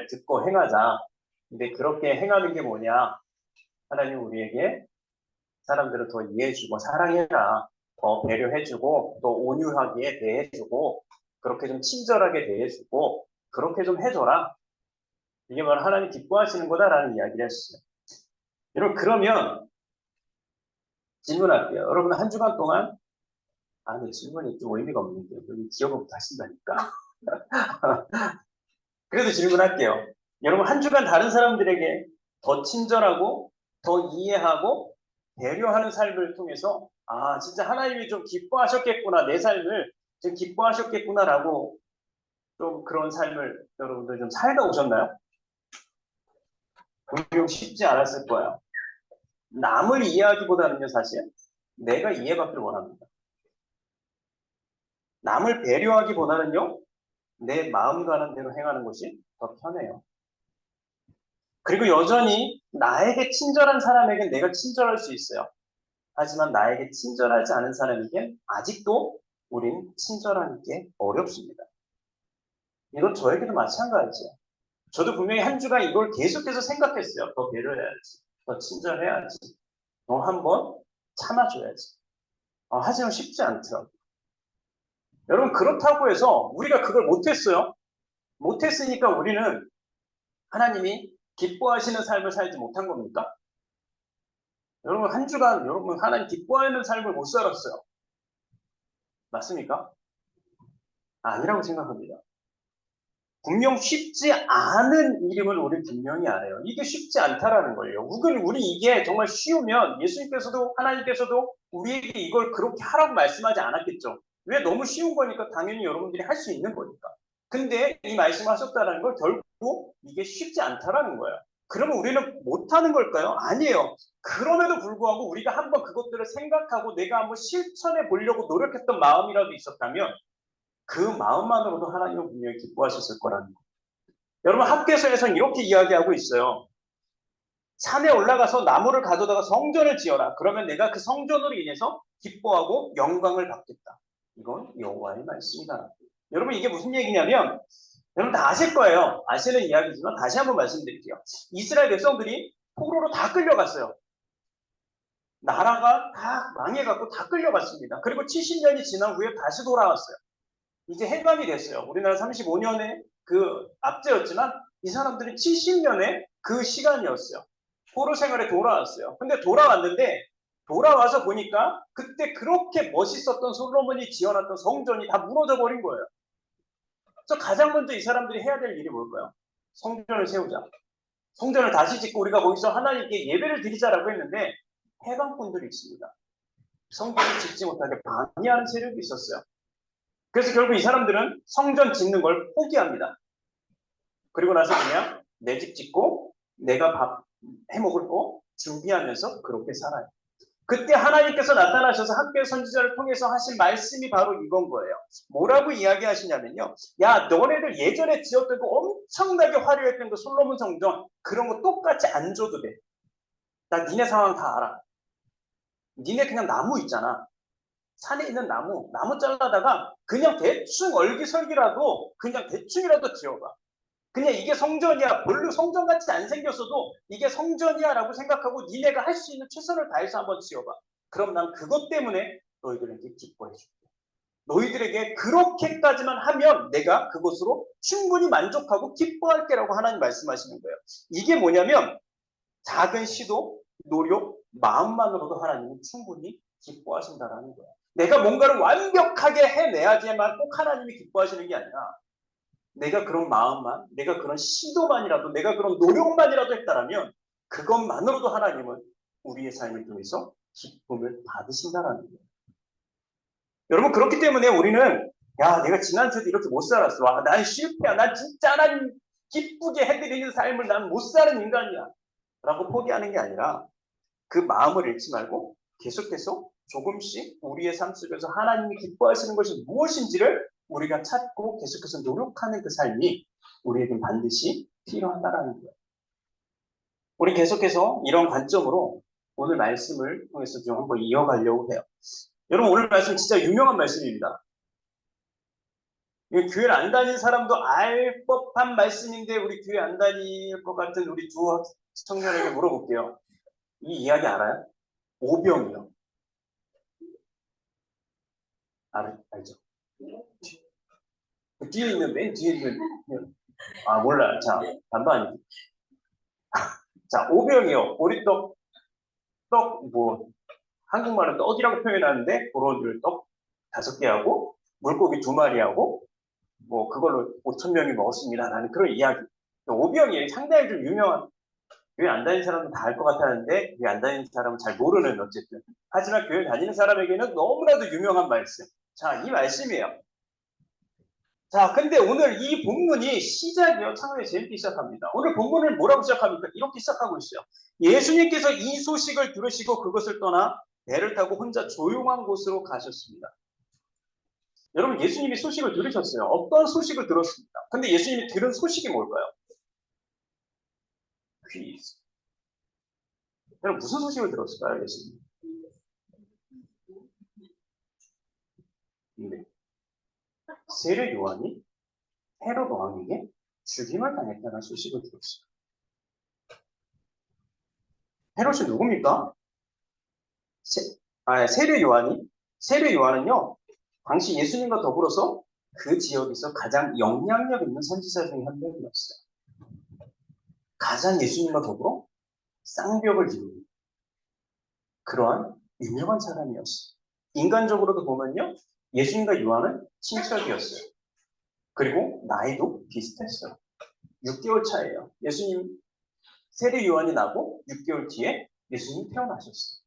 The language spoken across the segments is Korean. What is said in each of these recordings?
듣고 행하자. 근데 그렇게 행하는 게 뭐냐? 하나님 우리에게 사람들을 더 이해해주고 사랑해라. 더 배려해주고 또 온유하게 대해주고 그렇게 좀 친절하게 대해주고 그렇게 좀 해줘라. 이게 바로 하나님 기뻐하시는 거다라는 이야기를 했어요. 여러분 그러면 질문할게요. 여러분 한 주간 동안 아니 질문이 좀 의미가 없는데 여기 기억을 못 하신다니까. 그래도 질문할게요. 여러분 한 주간 다른 사람들에게 더 친절하고 더 이해하고 배려하는 삶을 통해서 아 진짜 하나님이 좀 기뻐하셨겠구나 내 삶을 좀 기뻐하셨겠구나라고 좀 그런 삶을 여러분들 좀 살다 오셨나요? 분명 쉽지 않았을 거예요. 남을 이해하기보다는요 사실 내가 이해받기를 원합니다. 남을 배려하기보다는요 내 마음 가는 대로 행하는 것이 더 편해요. 그리고 여전히 나에게 친절한 사람에겐 내가 친절할 수 있어요. 하지만 나에게 친절하지 않은 사람에겐 아직도 우린 친절하는 게 어렵습니다. 이건 저에게도 마찬가지예요. 저도 분명히 한 주간 이걸 계속해서 생각했어요. 더 배려해야지. 더 친절해야지. 더 한번 참아줘야지. 하지만 쉽지 않더라고요. 여러분 그렇다고 해서 우리가 그걸 못했어요. 못했으니까 우리는 하나님이 기뻐하시는 삶을 살지 못한 겁니까? 여러분 한 주간 여러분 하나님 기뻐하는 삶을 못 살았어요. 맞습니까? 아니라고 생각합니다. 분명 쉽지 않은 일임을 우리 분명히 알아요. 이게 쉽지 않다라는 거예요. 우리 이게 정말 쉬우면 예수님께서도 하나님께서도 우리에게 이걸 그렇게 하라고 말씀하지 않았겠죠. 왜? 너무 쉬운 거니까 당연히 여러분들이 할 수 있는 거니까. 근데 이 말씀하셨다는 걸 결국 이게 쉽지 않다라는 거예요. 그러면 우리는 못하는 걸까요? 아니에요. 그럼에도 불구하고 우리가 한번 그것들을 생각하고 내가 한번 실천해 보려고 노력했던 마음이라도 있었다면 그 마음만으로도 하나님은 분명히 기뻐하셨을 거라는 거예요. 여러분 학교에서는 이렇게 이야기하고 있어요. 산에 올라가서 나무를 가져다가 성전을 지어라. 그러면 내가 그 성전으로 인해서 기뻐하고 영광을 받겠다. 이건 여호와의 말씀이다. 여러분 이게 무슨 얘기냐면 여러분 다 아실 거예요. 아시는 이야기지만 다시 한번 말씀드릴게요. 이스라엘 백성들이 포로로 다 끌려갔어요. 나라가 다 망해갖고 다 끌려갔습니다. 그리고 70년이 지난 후에 다시 돌아왔어요. 이제 해방이 됐어요. 우리나라 35년의 그 압제였지만 이 사람들은 70년의 그 시간이었어요. 포로 생활에 돌아왔어요. 근데 돌아왔는데 돌아와서 보니까 그때 그렇게 멋있었던 솔로몬이 지어놨던 성전이 다 무너져 버린 거예요. 그래서 가장 먼저 이 사람들이 해야 될 일이 뭘까요? 성전을 세우자. 성전을 다시 짓고 우리가 거기서 하나님께 예배를 드리자라고 했는데 해방꾼들이 있습니다. 성전을 짓지 못하게 방해하는 세력이 있었어요. 그래서 결국 이 사람들은 성전 짓는 걸 포기합니다. 그리고 나서 그냥 내 집 짓고 내가 밥 해먹을 거 준비하면서 그렇게 살아요. 그때 하나님께서 나타나셔서 학교 선지자를 통해서 하신 말씀이 바로 이건 거예요. 뭐라고 이야기하시냐면요. 야 너네들 예전에 지었던 거 엄청나게 화려했던 거 솔로몬 성전 그런 거 똑같이 안 줘도 돼. 나 니네 상황 다 알아. 니네 그냥 나무 있잖아. 산에 있는 나무 잘라다가 그냥 대충 얼기설기라도 그냥 대충이라도 지어봐. 그냥 이게 성전이야. 별로 성전같이 안 생겼어도 이게 성전이야 라고 생각하고 니네가 할 수 있는 최선을 다해서 한번 지어봐. 그럼 난 그것 때문에 너희들에게 기뻐해줄게. 너희들에게 그렇게까지만 하면 내가 그것으로 충분히 만족하고 기뻐할게라고 하나님 말씀하시는 거예요. 이게 뭐냐면 작은 시도, 노력, 마음만으로도 하나님은 충분히 기뻐하신다라는 거예요. 내가 뭔가를 완벽하게 해내야지만 꼭 하나님이 기뻐하시는 게 아니라 내가 그런 마음만, 내가 그런 시도만이라도, 내가 그런 노력만이라도 했다라면 그것만으로도 하나님은 우리의 삶을 통해서 기쁨을 받으신다라는 거예요. 여러분 그렇기 때문에 우리는 야 내가 지난주에도 이렇게 못 살았어. 와, 난 실패야. 난 진짜 하나님 기쁘게 해드리는 삶을 난 못 사는 인간이야. 라고 포기하는 게 아니라 그 마음을 잃지 말고 계속해서 조금씩 우리의 삶 속에서 하나님이 기뻐하시는 것이 무엇인지를 우리가 찾고 계속해서 노력하는 그 삶이 우리에겐 반드시 필요하다라는 거예요. 우리 계속해서 이런 관점으로 오늘 말씀을 통해서 좀 한번 이어가려고 해요. 여러분 오늘 말씀 진짜 유명한 말씀입니다. 이 교회를 안 다니는 사람도 알 법한 말씀인데 우리 교회 안 다닐 것 같은 우리 두 청년에게 물어볼게요. 이 이야기 알아요? 오병이요. 알죠? 그 뒤에 있는 맨 뒤에 있는 몰라. 자, 반반이. 자, 오병이요. 보리떡, 뭐 한국말은 떡이라고 표현하는데 그런 떡 5개 하고 물고기 2마리 하고 뭐 그걸로 5,000명이 먹었습니다라는 그런 이야기. 오병이 상당히 좀 유명한, 교회 안 다니는 사람은 다 알 것 같았는데 교회 안 다니는 사람은 잘 모르는, 어쨌든 하지만 교회 다니는 사람에게는 너무나도 유명한 말씀. 자, 이 말씀이에요. 자, 근데 오늘 이 본문이 시작이요. 창세기 재밌게 시작합니다. 오늘 본문을 뭐라고 시작합니까? 이렇게 시작하고 있어요. 예수님께서 이 소식을 들으시고 그것을 떠나 배를 타고 혼자 조용한 곳으로 가셨습니다. 여러분, 예수님이 소식을 들으셨어요. 어떤 소식을 들었습니까? 근데 예수님이 들은 소식이 뭘까요? 퀴즈. 여러분, 무슨 소식을 들었을까요, 예수님? 네. 세례 요한이 헤롯 왕에게 죽임을 당했다는 소식을 들었어요. 헤롯이 누굽니까? 세례 요한은요, 당시 예수님과 더불어서 그 지역에서 가장 영향력 있는 선지자 중에 한 명이었어요. 가장 예수님과 더불어 쌍벽을 이루는 그러한 유명한 사람이었어요. 인간적으로도 보면요, 예수님과 요한은 친척이었어요. 그리고 나이도 비슷했어요. 6개월 차예요. 예수님, 세례 요한이 나고 6개월 뒤에 예수님이 태어나셨어요.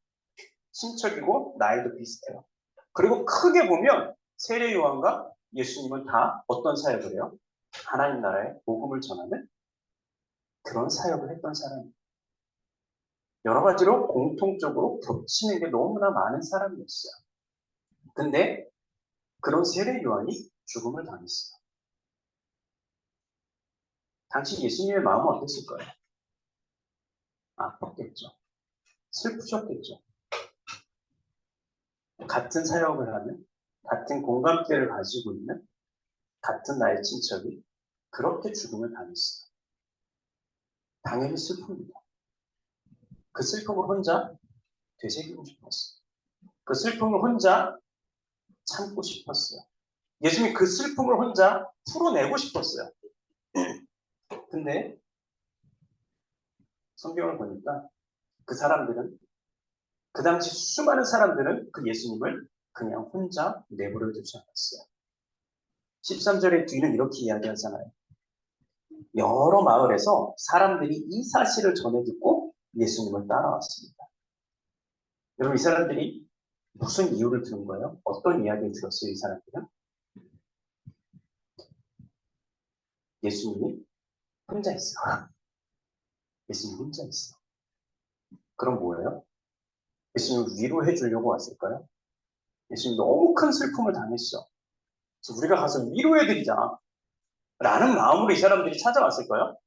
친척이고 나이도 비슷해요. 그리고 크게 보면 세례 요한과 예수님은 다 어떤 사역을 해요? 하나님 나라의 복음을 전하는 그런 사역을 했던 사람이에요. 여러 가지로 공통적으로 겹치는 게 너무나 많은 사람이었어요. 근데 그런 세례 요한이 죽음을 당했어요. 당시 예수님의 마음은 어땠을 거예요? 아팠겠죠. 슬프셨겠죠. 같은 사역을 하는, 같은 공감대를 가지고 있는 같은 나의 친척이 그렇게 죽음을 당했어요. 당연히 슬픕니다. 그 슬픔을 혼자 되새기고 싶었어요. 그 슬픔을 혼자 참고 싶었어요. 예수님이 그 슬픔을 혼자 풀어내고 싶었어요. 근데 성경을 보니까 그 사람들은, 그 당시 수많은 사람들은 그 예수님을 그냥 혼자 내버려 두지 않았어요. 13절의 뒤는 이렇게 이야기하잖아요. 여러 마을에서 사람들이 이 사실을 전해 듣고 예수님을 따라왔습니다. 여러분, 이 사람들이 무슨 이유를 들은 거예요? 어떤 이야기를 들었어요, 이 사람들은? 예수님이 혼자 있어. 예수님 혼자 있어. 그럼 뭐예요? 예수님 위로해 주려고 왔을까요? 예수님 너무 큰 슬픔을 당했어. 그래서 우리가 가서 위로해 드리자 라는 마음으로 이 사람들이 찾아왔을까요?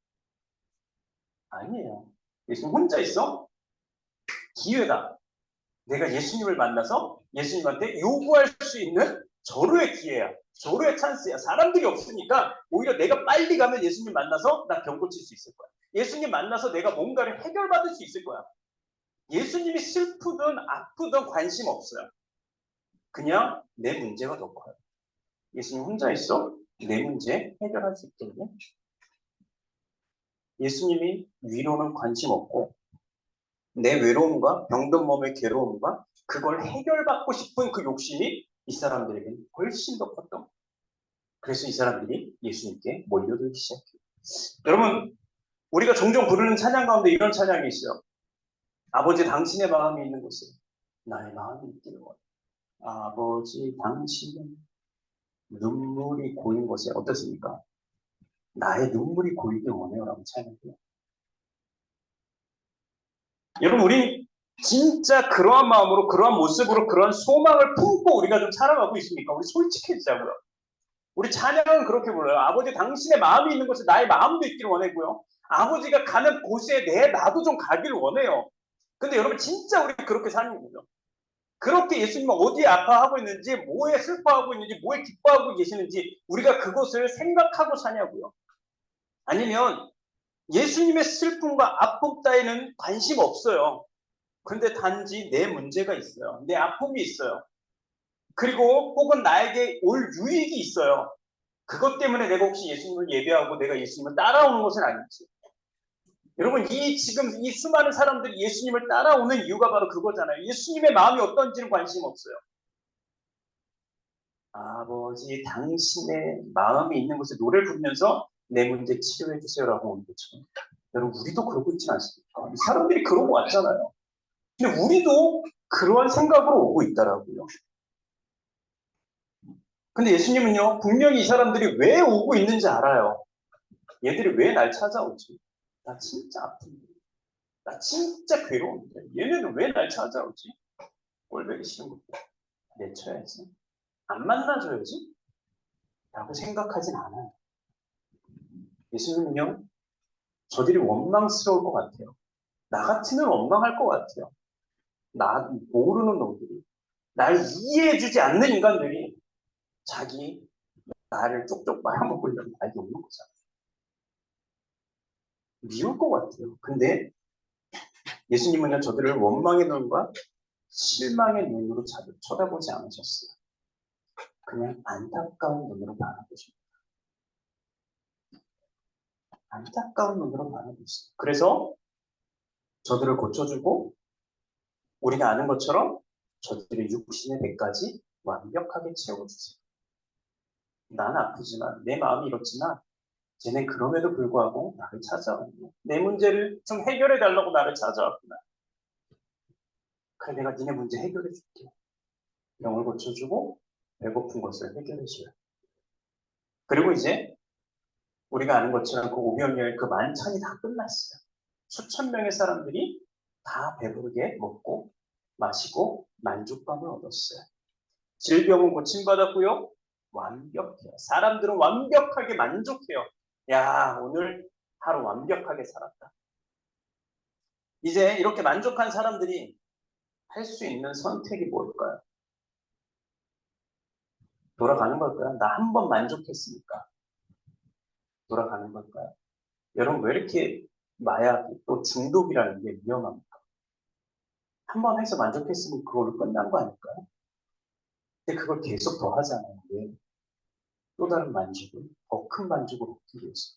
아니에요. 예수님 혼자 있어? 기회다. 내가 예수님을 만나서 예수님한테 요구할 수 있는 절호의 기회야. 절호의 찬스야. 사람들이 없으니까 오히려 내가 빨리 가면 예수님 만나서 나 병 고칠 수 있을 거야. 예수님 만나서 내가 뭔가를 해결받을 수 있을 거야. 예수님이 슬프든 아프든 관심 없어요. 그냥 내 문제가 더 커요. 예수님 혼자 있어? 내 문제 해결할 수 있겠네? 예수님이 위로는 관심 없고 내 외로움과 병든 몸의 괴로움과 그걸 해결받고 싶은 그 욕심이 이 사람들에게는 훨씬 더 컸던 거예요. 그래서 이 사람들이 예수님께 몰려들기 시작해요. 여러분, 우리가 종종 부르는 찬양 가운데 이런 찬양이 있어요. 아버지, 당신의 마음이 있는 곳에 나의 마음이 있기를 원해. 아버지, 당신은 눈물이 고인 곳에 어떻습니까? 나의 눈물이 고이길 원해요 라고 찬양해요. 여러분, 우리 진짜 그러한 마음으로, 그러한 모습으로, 그러한 소망을 품고 우리가 좀 살아가고 있습니까? 우리 솔직해지자고요. 우리 찬양은 그렇게 불러요. 아버지, 당신의 마음이 있는 곳에 나의 마음도 있기를 원하고요. 아버지가 가는 곳에 나도 좀 가기를 원해요. 근데 여러분, 진짜 우리 그렇게 사는 거죠. 그렇게 예수님은 어디에 아파하고 있는지, 뭐에 슬퍼하고 있는지, 뭐에 기뻐하고 계시는지 우리가 그것을 생각하고 사냐고요. 아니면 예수님의 슬픔과 아픔 따위는 관심 없어요. 그런데 단지 내 문제가 있어요. 내 아픔이 있어요. 그리고 혹은 나에게 올 유익이 있어요. 그것 때문에 내가 혹시 예수님을 예배하고 내가 예수님을 따라오는 것은 아니지. 여러분, 지금 이 수많은 사람들이 예수님을 따라오는 이유가 바로 그거잖아요. 예수님의 마음이 어떤지는 관심 없어요. 아버지, 당신의 마음이 있는 곳에 노래를 부르면서 내 문제 치료해 주세요라고 오는 것처럼. 여러분, 우리도 그러고 있지 않습니까? 이 사람들이 그러고 왔잖아요. 근데 우리도 그러한 생각으로 오고 있다라고요. 근데 예수님은요, 분명히 이 사람들이 왜 오고 있는지 알아요. 얘들이 왜 날 찾아오지? 나 진짜 아픈데. 나 진짜 괴로운데. 얘네는 왜 날 찾아오지? 꼴보기 싫은 것도 내쳐야지. 안 만나줘야지? 라고 생각하진 않아요. 예수님은요, 저들이 원망스러울 것 같아요. 나 같으면 원망할 것 같아요. 나 모르는 놈들이. 날 이해해주지 않는 인간들이 자기 나를 쪽쪽 빨아먹으려고 날개 오는 거잖아요. 미울 것 같아요. 근데 예수님은요, 저들을 원망의 눈과 실망의 눈으로 쳐다보지 않으셨어요. 그냥 안타까운 눈으로 바라보십니다. 안타까운 눈으로 바라보셨어요. 그래서 저들을 고쳐주고 우리가 아는 것처럼 저들의 육신의 배까지 완벽하게 채워주세요. 난 아프지만 내 마음이 이렇지만 쟤는 그럼에도 불구하고 나를 찾아왔네. 내 문제를 좀 해결해 달라고 나를 찾아왔구나. 그래 내가 니네 문제 해결해 줄게. 병을 고쳐주고 배고픈 것을 해결해 줘요. 그리고 이제 우리가 아는 것처럼 그 오병이어의 그 만찬이 다 끝났어요. 수천 명의 사람들이 다 배부르게 먹고 마시고 만족감을 얻었어요. 질병은 고침받았고요. 완벽해요. 사람들은 완벽하게 만족해요. 야, 오늘 하루 완벽하게 살았다. 이제 이렇게 만족한 사람들이 할 수 있는 선택이 뭘까요? 돌아가는 걸까요? 나 한 번 만족했으니까 돌아가는 걸까요? 여러분 왜 이렇게 마약 또 중독이라는 게 위험합니까? 한 번 해서 만족했으면 그걸로 끝난 거 아닐까요? 근데 그걸 계속 더 하잖아요. 왜? 또 다른 만족을, 더 큰 만족을 얻기 위해서.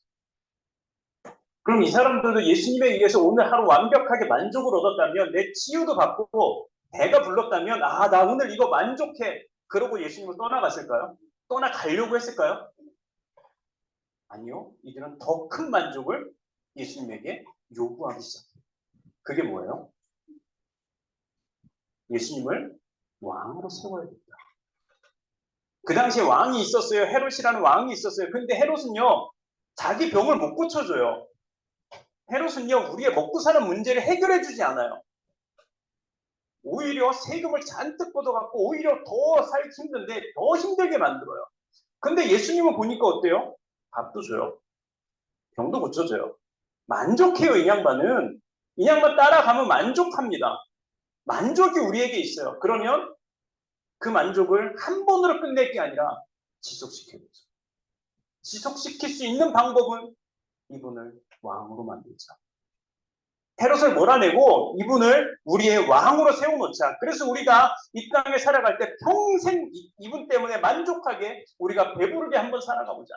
그럼 이 사람들도 예수님에 의해서 오늘 하루 완벽하게 만족을 얻었다면, 내 치유도 받고 배가 불렀다면, 아, 나 오늘 이거 만족해. 그러고 예수님을 떠나갔을까요? 떠나가려고 했을까요? 아니요. 이들은 더 큰 만족을 예수님에게 요구하기 시작해요. 그게 뭐예요? 예수님을 왕으로 세워야겠다. 그 당시에 왕이 있었어요. 헤롯이라는 왕이 있었어요. 근데 헤롯은요, 자기 병을 못 고쳐줘요. 헤롯은요, 우리의 먹고 사는 문제를 해결해주지 않아요. 오히려 세금을 잔뜩 걷어갖고 오히려 더 살기 힘든데 더 힘들게 만들어요. 근데 예수님은 보니까 어때요? 밥도 줘요. 병도 고쳐줘요. 만족해요, 이 양반은. 이 양반 따라가면 만족합니다. 만족이 우리에게 있어요. 그러면 그 만족을 한 번으로 끝낼 게 아니라 지속시켜야죠. 지속시킬 수 있는 방법은 이분을 왕으로 만들자. 헤롯을 몰아내고 이분을 우리의 왕으로 세워놓자. 그래서 우리가 이 땅에 살아갈 때 평생 이분 때문에 만족하게 우리가 배부르게 한번 살아가보자.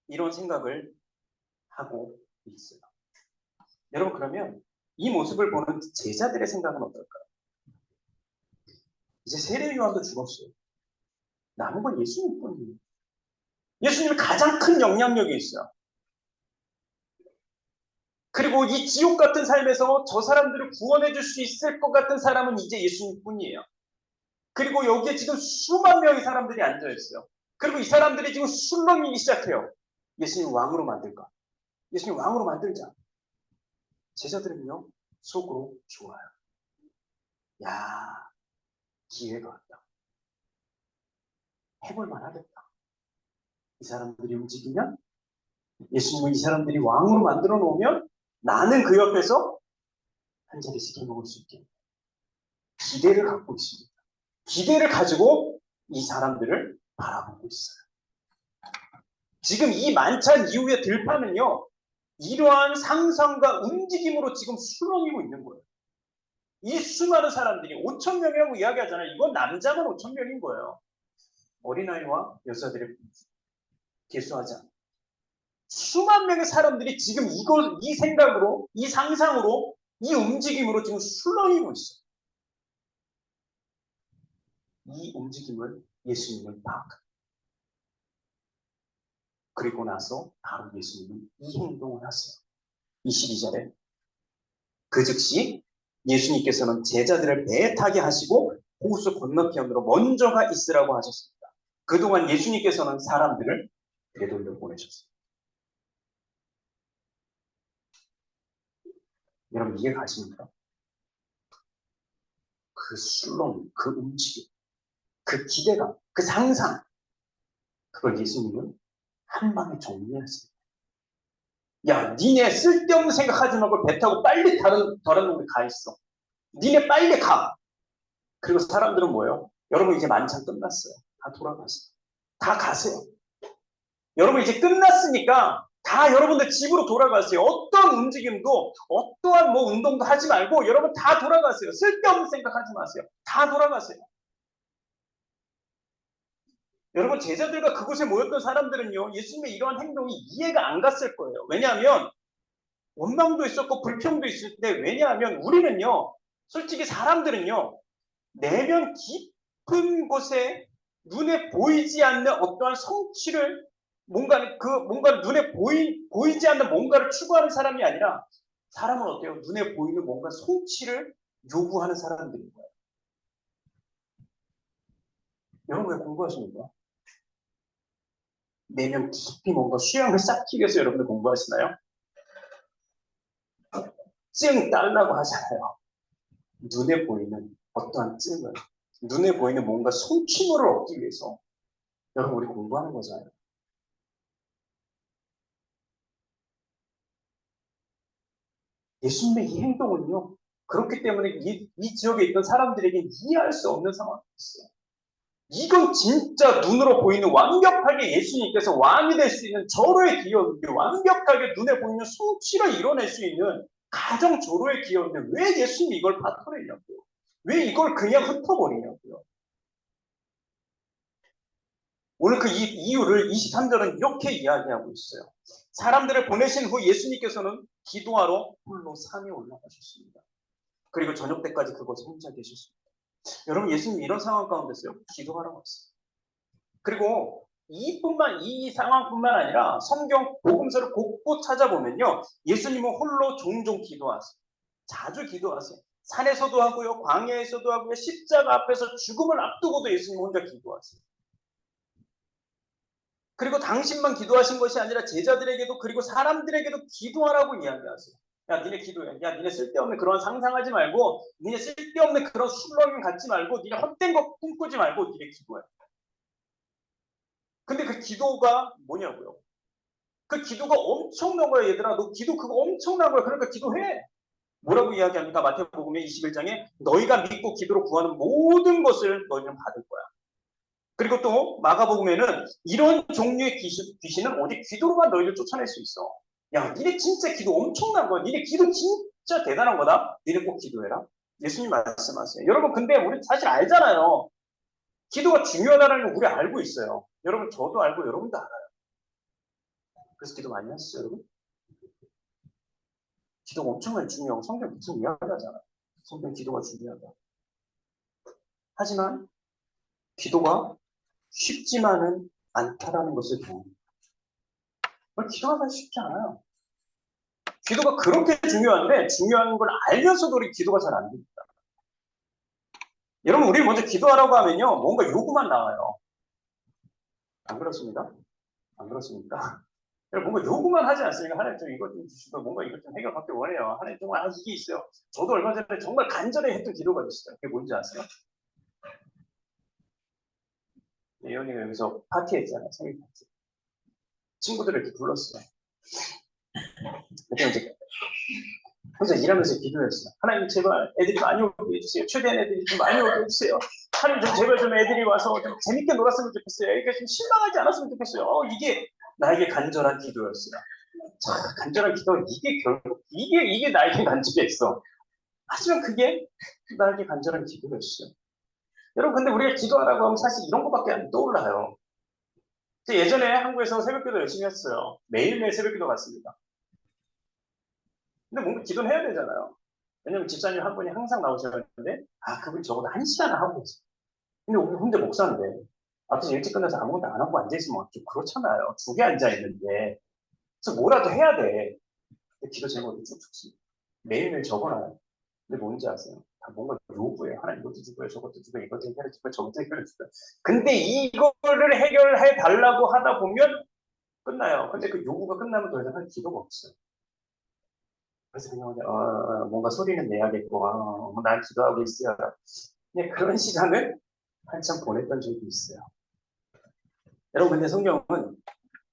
이런 생각을 하고 있어요. 여러분 그러면 이 모습을 보는 제자들의 생각은 어떨까요? 이제 세례 요한도 죽었어요. 남은 건 예수님뿐이에요. 예수님이 가장 큰 영향력이 있어요. 그리고 이 지옥 같은 삶에서 저 사람들을 구원해 줄 수 있을 것 같은 사람은 이제 예수님뿐이에요. 그리고 여기에 지금 수만 명의 사람들이 앉아있어요. 그리고 이 사람들이 지금 술렁이기 시작해요. 예수님 왕으로 만들까? 예수님 왕으로 만들자. 제자들은요, 속으로 좋아요. 야, 기회가 왔다. 해볼만 하겠다. 이 사람들이 움직이면, 예수님을 이 사람들이 왕으로 만들어 놓으면 나는 그 옆에서 한 자리씩 해먹을 수 있겠네. 기대를 갖고 있습니다. 기대를 가지고 이 사람들을 바라보고 있어요. 지금 이 만찬 이후의 들판은요, 이러한 상상과 움직임으로 지금 술렁이고 있는 거예요. 이 수많은 사람들이 5천 명이라고 이야기하잖아요. 이건 남자만 5천 명인 거예요. 어린아이와 여자들을 개수하지 않아요. 수만 명의 사람들이 지금 이 생각으로, 이 상상으로, 이 움직임으로 지금 술렁이고 있어요. 이 움직임을 예수님은 파악합니다. 그리고 나서 바로 예수님은 이 행동을 하세요. 22절에 그 즉시 예수님께서는 제자들을 배에 타게 하시고 호수 건너편으로 먼저 가 있으라고 하셨습니다. 그동안 예수님께서는 사람들을 되돌려 보내셨습니다. 여러분 이해 가십니까? 그 술렁, 그 움직임, 그 기대감, 그 상상, 그걸 예수님은 한 방에 정리했습니다. 야, 니네 쓸데없는 생각하지 말고 배 타고 빨리 다른 동네 가 있어. 니네 빨리 가. 그리고 사람들은 뭐예요? 여러분 이제 만찬 끝났어요. 다 돌아가세요. 다 가세요. 여러분 이제 끝났으니까 다 여러분들 집으로 돌아가세요. 어떤 움직임도 어떠한 뭐 운동도 하지 말고 여러분 다 돌아가세요. 쓸데없는 생각하지 마세요. 다 돌아가세요. 여러분 제자들과 그곳에 모였던 사람들은요. 예수님의 이러한 행동이 이해가 안 갔을 거예요. 왜냐하면 원망도 있었고 불평도 있을 때 왜냐하면 우리는요. 솔직히 사람들은요. 내면 깊은 곳에 눈에 보이지 않는 어떠한 성취를 뭔가 눈에 보이지 않는 뭔가를 추구하는 사람이 아니라 사람은 어때요? 눈에 보이는 뭔가 성취를 요구하는 사람들인 거예요. 여러분 왜 공부하십니까? 내면 깊이 뭔가 수양을 쌓기 위해서 여러분들 공부하시나요? 증 따려고 하잖아요. 눈에 보이는 어떠한 증을, 눈에 보이는 뭔가 성취물을 얻기 위해서 여러분 우리 공부하는 거잖아요. 예수님의 이 행동은요. 그렇기 때문에 이 지역에 있던 사람들에게 이해할 수 없는 상황이었어요. 이건 진짜 눈으로 보이는 완벽하게 예수님께서 왕이 될 수 있는 절호의 기회인데 완벽하게 눈에 보이는 성취를 이뤄낼 수 있는 가장 절호의 기회인데 왜 예수님이 이걸 파토내냐고요. 왜 이걸 그냥 흩어버리냐고요. 오늘 그 이유를 23절은 이렇게 이야기하고 있어요. 사람들을 보내신 후 예수님께서는 기도하러 홀로 산에 올라가셨습니다. 그리고 저녁 때까지 그곳에 혼자 계셨습니다. 여러분 예수님 이런 상황 가운데서요. 기도하러 왔어요. 그리고 이 상황뿐만 아니라 성경 복음서를 곳곳 찾아보면요. 예수님은 홀로 종종 기도하세요. 자주 기도하세요. 산에서도 하고요. 광야에서도 하고요. 십자가 앞에서 죽음을 앞두고도 예수님 혼자 기도하세요. 그리고 당신만 기도하신 것이 아니라 제자들에게도 그리고 사람들에게도 기도하라고 이야기하세요. 야, 니네 기도해. 야, 니네 쓸데없는 그런 상상하지 말고, 니네 쓸데없는 그런 술렁임 갖지 말고, 니네 헛된 거 꿈꾸지 말고, 니네 기도해. 근데 그 기도가 뭐냐고요? 그 기도가 엄청난 거야, 얘들아. 너 기도 그거 엄청난 거야. 그러니까 기도해. 뭐라고 이야기합니까? 마태복음의 21장에 너희가 믿고 기도로 구하는 모든 것을 너희는 받을 거야. 그리고 또 마가복음에는 이런 종류의 귀신은 어디 기도로만 너희를 쫓아낼 수 있어. 야, 니네 진짜 기도 엄청난 거야. 니네 기도 진짜 대단한 거다. 니네 꼭 기도해라. 예수님 말씀하세요. 여러분 근데 우리 사실 알잖아요. 기도가 중요하다는 걸 우리 알고 있어요. 여러분 저도 알고 여러분도 알아요. 그래서 기도 많이 하시죠, 여러분? 기도가 엄청나게 중요하고 성경 계속 이야기하잖아요. 성경 기도가 중요하다. 하지만 기도가 쉽지만은 않다라는 것을 배웁니다. 기도하기가 쉽지 않아요. 기도가 그렇게 중요한데 중요한 걸 알면서도 우리 기도가 잘 안 됩니다. 여러분 우리 먼저 기도하라고 하면요. 뭔가 요구만 나와요. 안 그렇습니까? 안 그렇습니까? 뭔가 요구만 하지 않습니까? 하나님 좀 이것 좀 주시고 뭔가 이것 좀 해결받기 원해요. 하나님 정말 이게 있어요. 저도 얼마 전에 정말 간절히 했던 기도가 있어요. 그게 뭔지 아세요? 예언이가 여기서 파티했잖아요. 생일 파티. 친구들을 이렇게 불렀어요. 그때 이제 혼자 일하면서 기도했어요. 하나님 제발 애들이 많이 오게 해주세요. 최대한 애들이 좀 많이 오게 해주세요. 하나님 좀 제발 좀 애들이 와서 좀 재밌게 놀았으면 좋겠어요. 애가 좀 실망하지 않았으면 좋겠어요. 이게 나에게 간절한 기도였어요. 자, 간절한 기도 이게 결국 이게 나에게 간절했어. 하지만 그게 나에게 간절한 기도였어요. 여러분 근데 우리가 기도하라고 하면 사실 이런 것밖에 안 떠올라요. 예전에 한국에서 새벽기도 열심히 했어요. 매일매일 새벽기도 갔습니다. 근데 뭔가 기도는 해야 되잖아요. 왜냐면 집사님 한 분이 항상 나오셨는데 그분이 적어도 1시간을 하고 있어요. 근데 우리 혼자 목사인데 앞에서 일찍 끝나서 아무것도 안 하고 앉아있으면 좀 그렇잖아요. 두 개 앉아있는데 그래서 뭐라도 해야 돼. 기도 제목을 쭉쭉 씁니다. 매일매일 적어놔요. 근데 뭔지 아세요? 다 뭔가 요구해요. 하나 이것도 주고요, 저것도 주고요, 이것도 해결해 주고요, 저것도 해결해 주고요. 근데 이거를 해결해 달라고 하다 보면 끝나요. 근데 그 요구가 끝나면 더 이상 할 기도가 없어요. 그래서 그냥 뭔가 소리는 내야겠고, 난 기도하고 있어요. 근데 그런 시간을 한참 보냈던 적이 있어요. 여러분, 근데 성경은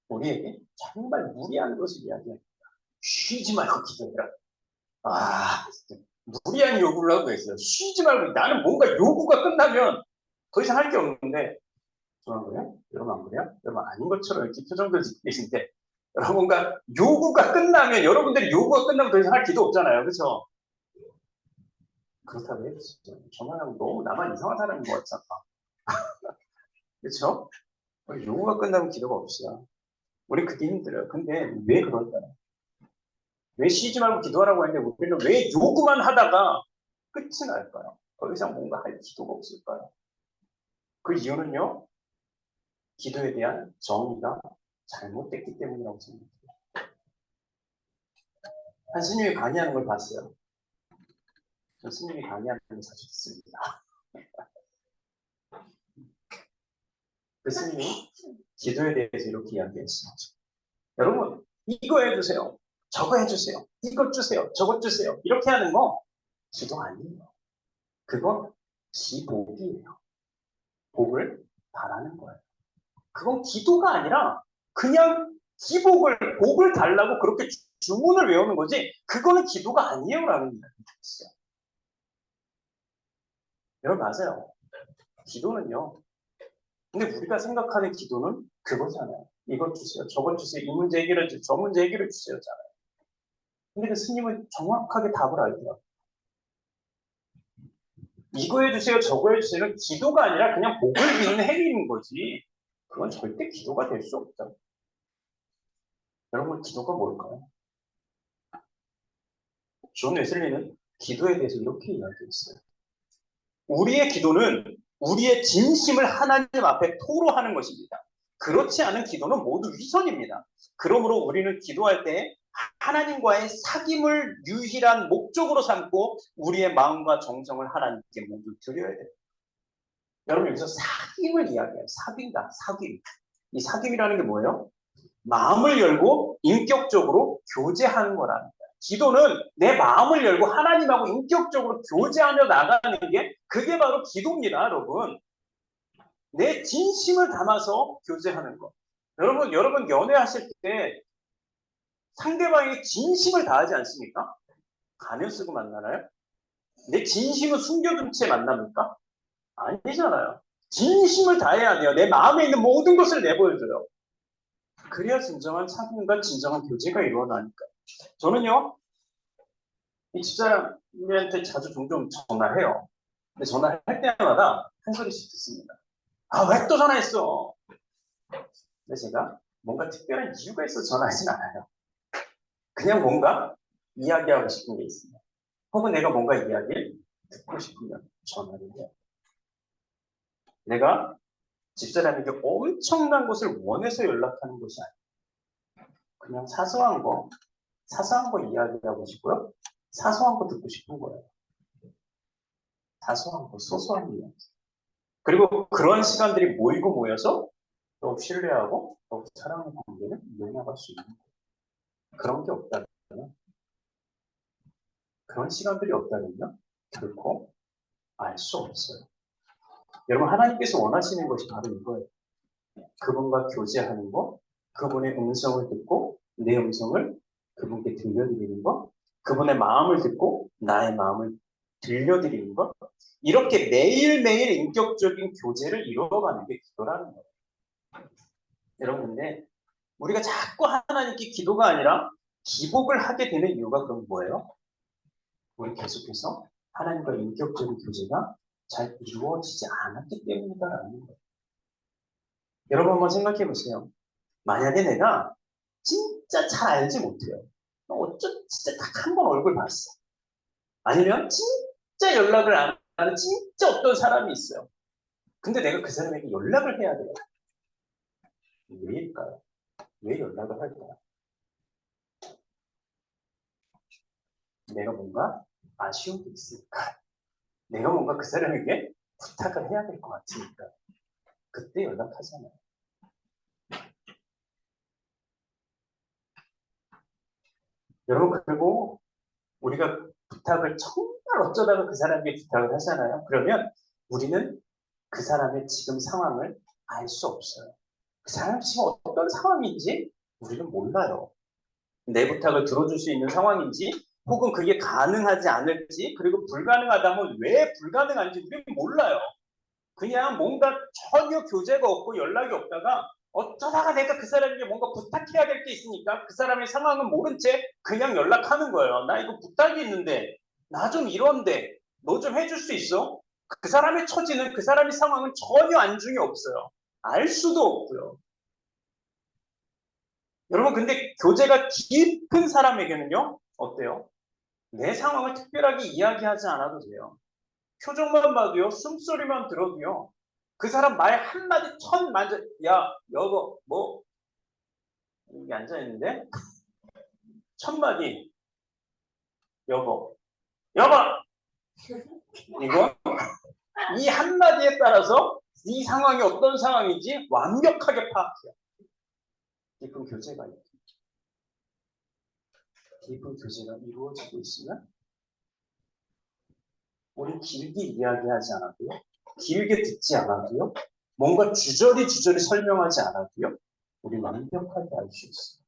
우리에게 정말 무리한 것을 이야기합니다. 쉬지 말고 기도해라. 진짜 무리한 요구를 하고 있어요. 쉬지 말고 나는 뭔가 요구가 끝나면 더 이상 할 게 없는데 저는 그래요? 여러분 안 그래요? 여러분 아닌 것처럼 이렇게 표정들 짓고 계신데 여러분 뭔가 요구가 끝나면 여러분들이 요구가 끝나면 더 이상 할 기도 없잖아요. 그렇죠? 그렇다고 해주시죠. 정말 너무 나만 이상한 사람인 것 같잖아. 그렇죠? 요구가 끝나면 기도가 없어요. 우리 그게 힘들어요. 근데 왜 그럴까요? 왜 쉬지 말고 기도하라고 했는데 우리는 왜 요구만 하다가 끝이 날까요? 더 이상 뭔가 할 기도가 없을까요? 그 이유는요, 기도에 대한 정의가 잘못됐기 때문이라고 생각해요. 한 스님이 강의하는 걸 봤어요. 저 스님이 강의하는 걸 자주 듣습니다. 그 스님이 기도에 대해서 이렇게 이야기했어요. 여러분, 이거 해주세요. 저거 해주세요. 이것 주세요. 저것 주세요. 이렇게 하는 거 기도 아니에요. 그건 기복이에요. 복을 바라는 거예요. 그건 기도가 아니라 그냥 복을 달라고 그렇게 주문을 외우는 거지 그거는 기도가 아니에요라는 이야기가 있어요. 여러분 아세요? 기도는요. 근데 우리가 생각하는 기도는 그거잖아요. 이것 주세요. 저것 주세요. 이 문제 해결해 주세요. 저 문제 해결해 주세요잖아요. 근데 그 스님은 정확하게 답을 알더라고요. 이거 해주세요. 저거 해주세요는 기도가 아니라 그냥 복을 비는 행위인 거지. 그건 절대 기도가 될 수 없다. 여러분 기도가 뭘까요? 존 웨슬리는 기도에 대해서 이렇게 이야기했어요. 우리의 기도는 우리의 진심을 하나님 앞에 토로하는 것입니다. 그렇지 않은 기도는 모두 위선입니다. 그러므로 우리는 기도할 때 하나님과의 사귐을 유일한 목적으로 삼고 우리의 마음과 정성을 하나님께 모두 드려야 돼요. 여러분 여기서 사귐을 이야기해요. 사귐이다. 사귐. 이 사귐이라는 게 뭐예요? 마음을 열고 인격적으로 교제하는 거라는 거예요. 기도는 내 마음을 열고 하나님하고 인격적으로 교제하며 나가는 게 그게 바로 기도입니다, 여러분. 내 진심을 담아서 교제하는 거. 여러분 연애하실 때 상대방이 진심을 다하지 않습니까? 가면 쓰고 만나나요? 내 진심을 숨겨둔 채 만납니까? 아니잖아요. 진심을 다해야 돼요. 내 마음에 있는 모든 것을 내보여줘요. 그래야 진정한 사귐과 진정한 교제가 일어나니까. 저는요, 이 집사람한테 자주 종종 전화를 해요. 근데 전화를 할 때마다 한 소리씩 듣습니다. 왜 또 전화했어? 근데 제가 뭔가 특별한 이유가 있어서 전화하진 않아요. 그냥 뭔가 이야기하고 싶은 게 있습니다. 혹은 내가 뭔가 이야기를 듣고 싶으면 전화를 해요. 내가 집사람에게 엄청난 것을 원해서 연락하는 것이 아니에요. 그냥 사소한 거 이야기하고 싶고요. 사소한 거 듣고 싶은 거예요. 사소한 거, 소소한 이야기. 그리고 그런 시간들이 모이고 모여서 더욱 신뢰하고 더욱 사랑하는 관계를 이어나갈 수 있는 거예요. 그런 게 없다면, 그런 시간들이 없다면요, 결코 알 수 없어요. 여러분, 하나님께서 원하시는 것이 바로 이거예요. 그분과 교제하는 것, 그분의 음성을 듣고 내 음성을 그분께 들려드리는 것, 그분의 마음을 듣고 나의 마음을 들려드리는 것. 이렇게 매일매일 인격적인 교제를 이루어가는 게 기도라는 거예요. 여러분, 근데 우리가 자꾸 하나님께 기도가 아니라 기복을 하게 되는 이유가 그럼 뭐예요? 우리 계속해서 하나님과 인격적인 교제가 잘 이루어지지 않았기 때문이다라는 거예요. 여러분 한번 생각해 보세요. 만약에 내가 진짜 잘 알지 못해요. 진짜 딱 한 번 얼굴 봤어. 아니면 진짜 연락을 안 하는 진짜 어떤 사람이 있어요. 근데 내가 그 사람에게 연락을 해야 돼요. 왜일까요? 왜 연락을 할까요? 내가 뭔가 아쉬운 게 있으니까. 내가 뭔가 그 사람에게 부탁을 해야 될 것 같으니까. 그때 연락하잖아요. 여러분, 그리고 우리가 부탁을 정말 어쩌다가 그 사람에게 부탁을 하잖아요. 그러면 우리는 그 사람의 지금 상황을 알 수 없어요. 그 사람이 지금 어떤 상황인지 우리는 몰라요. 내 부탁을 들어줄 수 있는 상황인지 혹은 그게 가능하지 않을지 그리고 불가능하다면 왜 불가능한지 우리는 몰라요. 그냥 뭔가 전혀 교제가 없고 연락이 없다가 어쩌다가 내가 그 사람에게 뭔가 부탁해야 될 게 있으니까 그 사람의 상황은 모른 채 그냥 연락하는 거예요. 나 이거 부탁이 있는데 나 좀 이런데 너 좀 해줄 수 있어? 그 사람의 처지는 그 사람의 상황은 전혀 안중이 없어요. 알 수도 없고요. 여러분 근데 교제가 깊은 사람에게는요. 어때요? 내 상황을 특별하게 이야기하지 않아도 돼요. 표정만 봐도요. 숨소리만 들어도요. 그 사람 말 한마디 야 여보 뭐 여기 앉아있는데 첫마디 여보 이거 이 한마디에 따라서 이 상황이 어떤 상황인지 완벽하게 파악해요. 깊은 교제가 있고 깊은 교제가 이루어지고 있으면 우리 길게 이야기하지 않아도요. 길게 듣지 않아도요. 뭔가 주저리 설명하지 않아도요. 우리 완벽하게 알 수 있어요.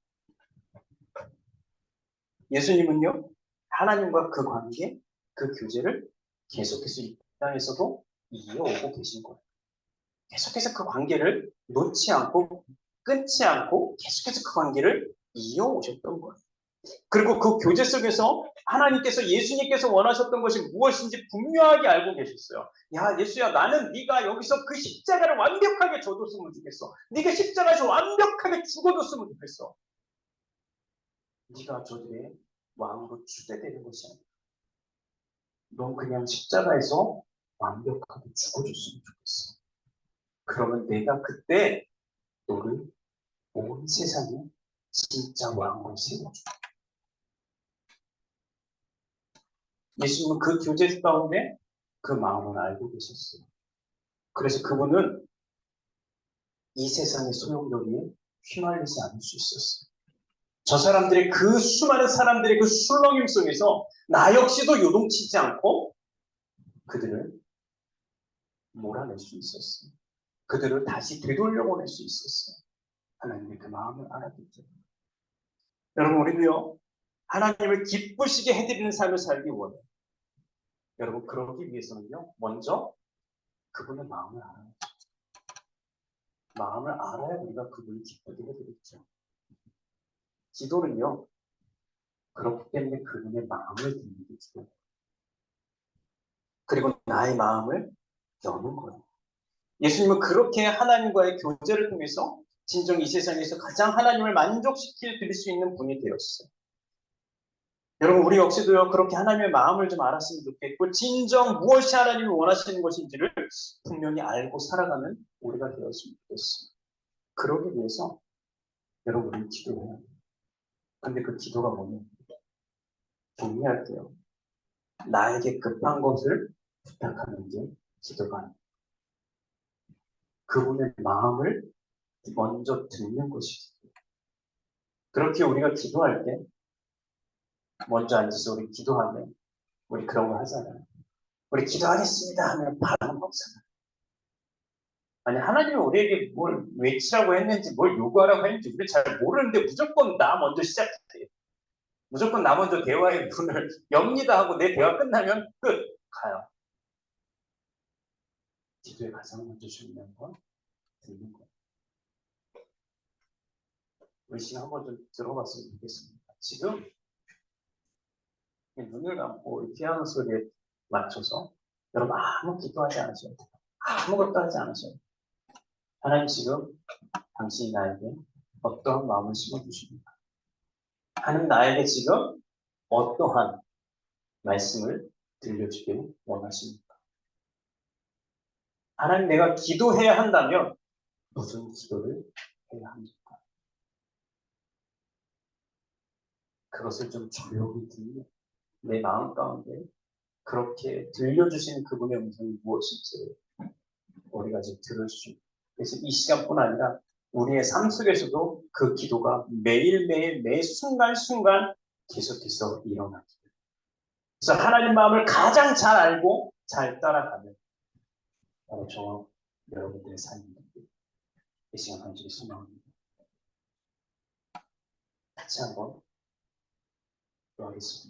예수님은요. 하나님과 그 관계, 그 교제를 계속해서 이 땅에서도 이어오고 계신 거예요. 계속해서 그 관계를 놓지 않고 끊지 않고 계속해서 그 관계를 이어오셨던 거예요. 그리고 그 교제 속에서 하나님께서 예수님께서 원하셨던 것이 무엇인지 분명하게 알고 계셨어요. 야 예수야 나는 네가 여기서 그 십자가를 완벽하게 져줬으면 좋겠어. 네가 십자가에서 완벽하게 죽어줬으면 좋겠어. 네가 저들의 왕으로 주대되는 것이 아니야. 넌 그냥 십자가에서 완벽하게 죽어줬으면 좋겠어. 그러면 내가 그때 너를 온 세상에 진짜 왕으로 세워줘. 예수님은 그 교제 가운데 그 마음을 알고 계셨어요. 그래서 그분은 이 세상의 소용돌이에 휘말리지 않을 수 있었어요. 저 사람들의 그 수많은 사람들의 그 술렁임 속에서 나 역시도 요동치지 않고 그들을 몰아낼 수 있었어요. 그들을 다시 되돌려보낼 수 있었어요. 하나님의 그 마음을 알았기 때문에. 여러분 우리도요. 하나님을 기쁘시게 해드리는 삶을 살기 원해요. 여러분 그러기 위해서는요. 먼저 그분의 마음을 알아요. 마음을 알아야 우리가 그분을 기쁘게 해드리죠. 기도는요. 그렇기 때문에 그분의 마음을 듣는 게 기도예요. 그리고 나의 마음을 여는 거예요. 예수님은 그렇게 하나님과의 교제를 통해서 진정 이 세상에서 가장 하나님을 만족시킬 드릴 수 있는 분이 되었어요. 여러분 우리 역시도요 그렇게 하나님의 마음을 좀 알았으면 좋겠고 진정 무엇이 하나님이 원하시는 것인지를 분명히 알고 살아가는 우리가 되었으면 좋겠어요. 그러기 위해서 여러분 우리는 기도해야 해요. 근데 그 기도가 뭐냐면 정리할게요. 나에게 급한 것을 부탁하는 게 기도가 아니에요. 그분의 마음을 먼저 듣는 것이죠. 그렇게 우리가 기도할 때 먼저 앉아서 우리 기도하면 우리 그런 거 하잖아요. 우리 기도하겠습니다 하면 바로 먹잖아요. 아니 하나님이 우리에게 뭘 외치라고 했는지 뭘 요구하라고 했는지 우리 잘 모르는데 무조건 나 먼저 시작해요. 무조건 나 먼저 대화의 문을 엽니다 하고 내 대화 끝나면 끝! 가요. 기도에 가장 먼저 중요한 건 듣는 거예요. 우리 지금 한번 좀 들어봤으면 좋겠습니다. 지금 눈을 감고 피아노 소리에 맞춰서 여러분 아무 기도하지 않으셔도 돼요. 아무것도 하지 않으셔도 돼요. 하나님 지금 당신이 나에게 어떠한 마음을 심어주십니까? 하나님 나에게 지금 어떠한 말씀을 들려주길 원하십니까? 하나님 내가 기도해야 한다면 무슨 기도를 해야 합니까? 그것을 좀 조용히 듣는 내 마음 가운데 그렇게 들려주신 그분의 음성이 무엇인지 우리가 지금 들어주십니다. 그래서 이 시간뿐 아니라 우리의 삶 속에서도 그 기도가 매일매일 매 순간순간 계속해서 일어나기. 그래서 하나님 마음을 가장 잘 알고 잘 따라가면 바로 저와 여러분들의 삶입니다. 이 시간 간절히 소망합니다. 같이 한번 기도하겠습니다.